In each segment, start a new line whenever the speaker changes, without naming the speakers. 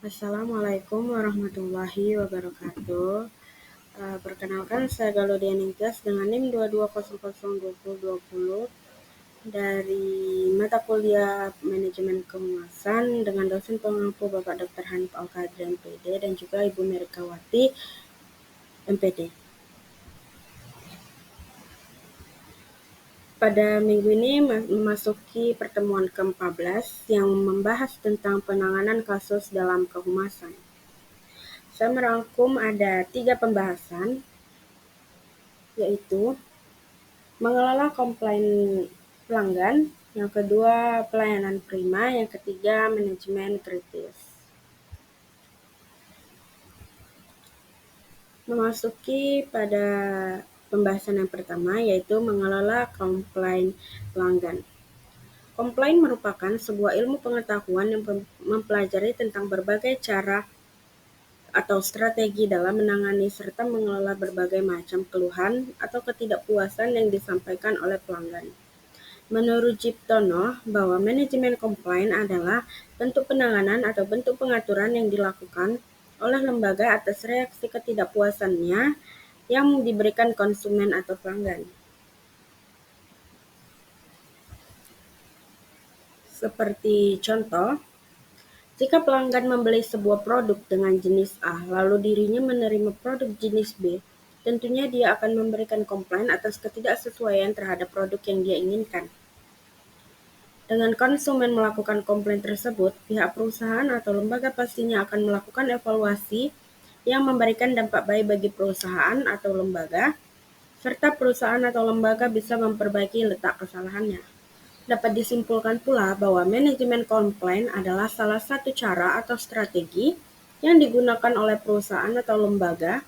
Assalamualaikum warahmatullahi wabarakatuh. Perkenalkan, saya Galudia Ningtyas dengan NIM 22002020 dari mata kuliah Manajemen Kehumasan dengan dosen pengampu Bapak Dr. Hanif Al-Qadri MPD dan juga Ibu Merikawati MPD. Pada minggu ini memasuki pertemuan ke-14 yang membahas tentang penanganan kasus dalam kehumasan. Saya merangkum ada 3 pembahasan, yaitu mengelola komplain pelanggan, yang kedua pelayanan prima, yang ketiga manajemen kritis. Memasuki pada pembahasan yang pertama, yaitu mengelola komplain pelanggan. Komplain merupakan sebuah ilmu pengetahuan yang mempelajari tentang berbagai cara atau strategi dalam menangani serta mengelola berbagai macam keluhan atau ketidakpuasan yang disampaikan oleh pelanggan. Menurut Jiptono, bahwa manajemen komplain adalah bentuk penanganan atau bentuk pengaturan yang dilakukan oleh lembaga atas reaksi ketidakpuasannya yang diberikan konsumen atau pelanggan. Seperti contoh, jika pelanggan membeli sebuah produk dengan jenis A, lalu dirinya menerima produk jenis B, tentunya dia akan memberikan komplain atas ketidaksesuaian terhadap produk yang dia inginkan. Dengan konsumen melakukan komplain tersebut, pihak perusahaan atau lembaga pastinya akan melakukan evaluasi yang memberikan dampak baik bagi perusahaan atau lembaga, serta perusahaan atau lembaga bisa memperbaiki letak kesalahannya. Dapat disimpulkan pula bahwa manajemen komplain adalah salah satu cara atau strategi yang digunakan oleh perusahaan atau lembaga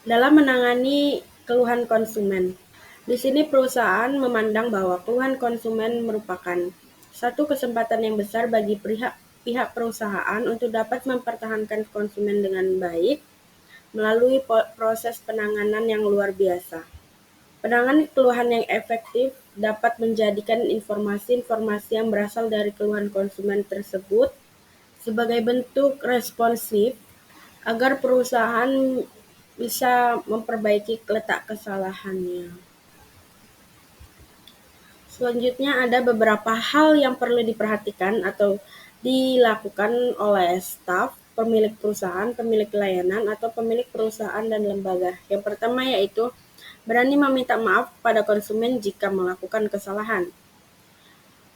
dalam menangani keluhan konsumen. Di sini perusahaan memandang bahwa keluhan konsumen merupakan satu kesempatan yang besar bagi pihak perusahaan untuk dapat mempertahankan konsumen dengan baik melalui proses penanganan yang luar biasa. Penanganan keluhan yang efektif dapat menjadikan informasi-informasi yang berasal dari keluhan konsumen tersebut sebagai bentuk responsif agar perusahaan bisa memperbaiki letak kesalahannya. Selanjutnya ada beberapa hal yang perlu diperhatikan atau dilakukan oleh staf, pemilik perusahaan, pemilik layanan, atau pemilik perusahaan dan lembaga. Yang pertama yaitu berani meminta maaf pada konsumen jika melakukan kesalahan.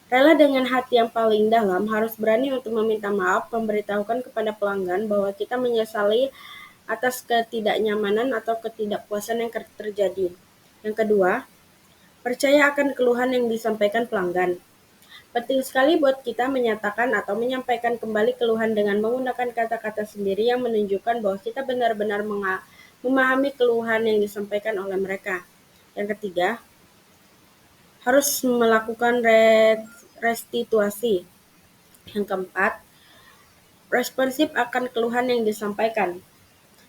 Rela dengan hati yang paling dalam harus berani untuk meminta maaf, memberitahukan kepada pelanggan bahwa kita menyesali atas ketidaknyamanan atau ketidakpuasan yang terjadi. Yang kedua, percaya akan keluhan yang disampaikan pelanggan. Penting sekali buat kita menyatakan atau menyampaikan kembali keluhan dengan menggunakan kata-kata sendiri yang menunjukkan bahwa kita benar-benar memahami keluhan yang disampaikan oleh mereka. Yang ketiga, harus melakukan restituasi. Yang keempat, responsif akan keluhan yang disampaikan.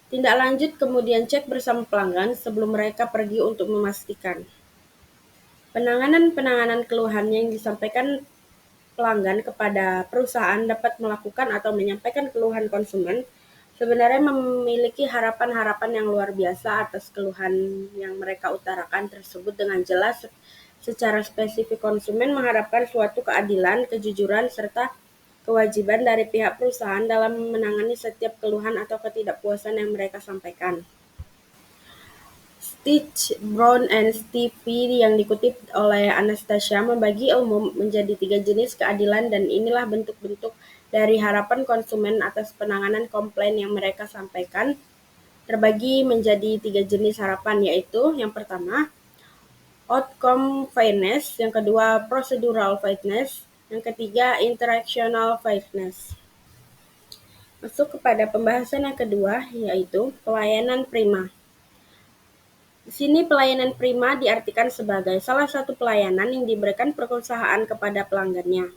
Tindak lanjut kemudian cek bersama pelanggan sebelum mereka pergi untuk memastikan. Penanganan keluhan yang disampaikan pelanggan kepada perusahaan dapat melakukan atau menyampaikan keluhan konsumen sebenarnya memiliki harapan-harapan yang luar biasa atas keluhan yang mereka utarakan tersebut dengan jelas secara spesifik. Konsumen mengharapkan suatu keadilan, kejujuran, serta kewajiban dari pihak perusahaan dalam menangani setiap keluhan atau ketidakpuasan yang mereka sampaikan. Stitch, Brown and Stevie yang dikutip oleh Anastasia membagi ilmu menjadi 3 jenis keadilan dan inilah bentuk-bentuk dari harapan konsumen atas penanganan komplain yang mereka sampaikan terbagi menjadi 3 jenis harapan, yaitu yang pertama, outcome fairness, yang kedua, procedural fairness, yang ketiga, interactional fairness. Masuk kepada pembahasan yang kedua, yaitu pelayanan prima. Di sini pelayanan prima diartikan sebagai salah satu pelayanan yang diberikan perusahaan kepada pelanggannya.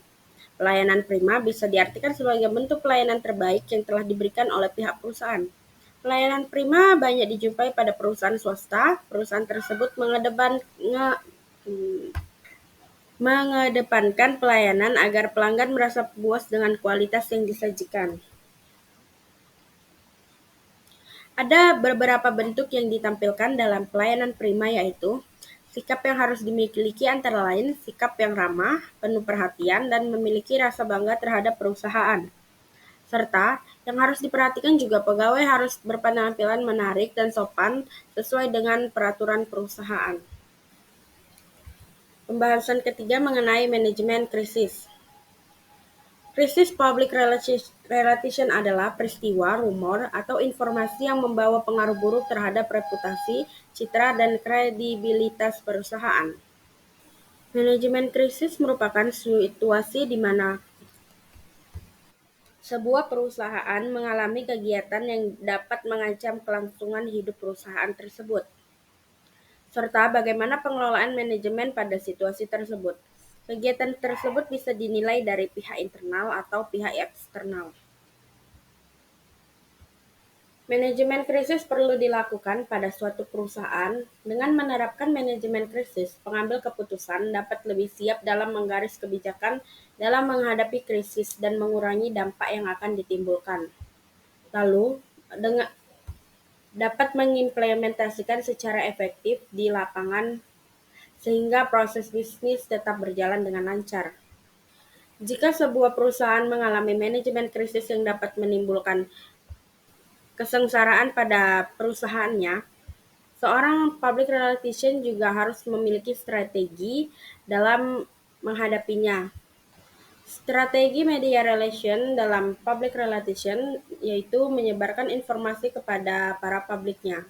Pelayanan prima bisa diartikan sebagai bentuk pelayanan terbaik yang telah diberikan oleh pihak perusahaan. Pelayanan prima banyak dijumpai pada perusahaan swasta. Perusahaan tersebut mengedepankan pelayanan agar pelanggan merasa puas dengan kualitas yang disajikan. Ada beberapa bentuk yang ditampilkan dalam pelayanan prima, yaitu sikap yang harus dimiliki antara lain sikap yang ramah, penuh perhatian, dan memiliki rasa bangga terhadap perusahaan. Serta yang harus diperhatikan juga pegawai harus berpenampilan menarik dan sopan sesuai dengan peraturan perusahaan. Pembahasan ketiga mengenai manajemen krisis. Krisis public relation adalah peristiwa, rumor, atau informasi yang membawa pengaruh buruk terhadap reputasi, citra, dan kredibilitas perusahaan. Manajemen krisis merupakan situasi di mana sebuah perusahaan mengalami kegiatan yang dapat mengancam kelangsungan hidup perusahaan tersebut, serta bagaimana pengelolaan manajemen pada situasi tersebut. Kegiatan tersebut bisa dinilai dari pihak internal atau pihak eksternal. Manajemen krisis perlu dilakukan pada suatu perusahaan. Dengan menerapkan manajemen krisis, pengambil keputusan dapat lebih siap dalam menggaris kebijakan dalam menghadapi krisis dan mengurangi dampak yang akan ditimbulkan. Lalu, dapat mengimplementasikan secara efektif di lapangan sehingga proses bisnis tetap berjalan dengan lancar. Jika sebuah perusahaan mengalami manajemen krisis yang dapat menimbulkan kesengsaraan pada perusahaannya, seorang public relations juga harus memiliki strategi dalam menghadapinya. Strategi media relation dalam public relation yaitu menyebarkan informasi kepada para publiknya.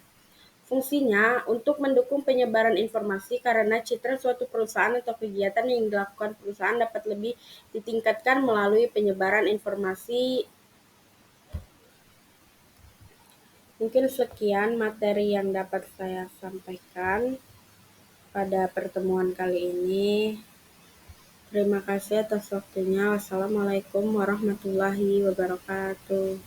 Fungsinya untuk mendukung penyebaran informasi karena citra suatu perusahaan atau kegiatan yang dilakukan perusahaan dapat lebih ditingkatkan melalui penyebaran informasi. Mungkin sekian materi yang dapat saya sampaikan pada pertemuan kali ini. Terima kasih atas waktunya. Wassalamualaikum warahmatullahi wabarakatuh.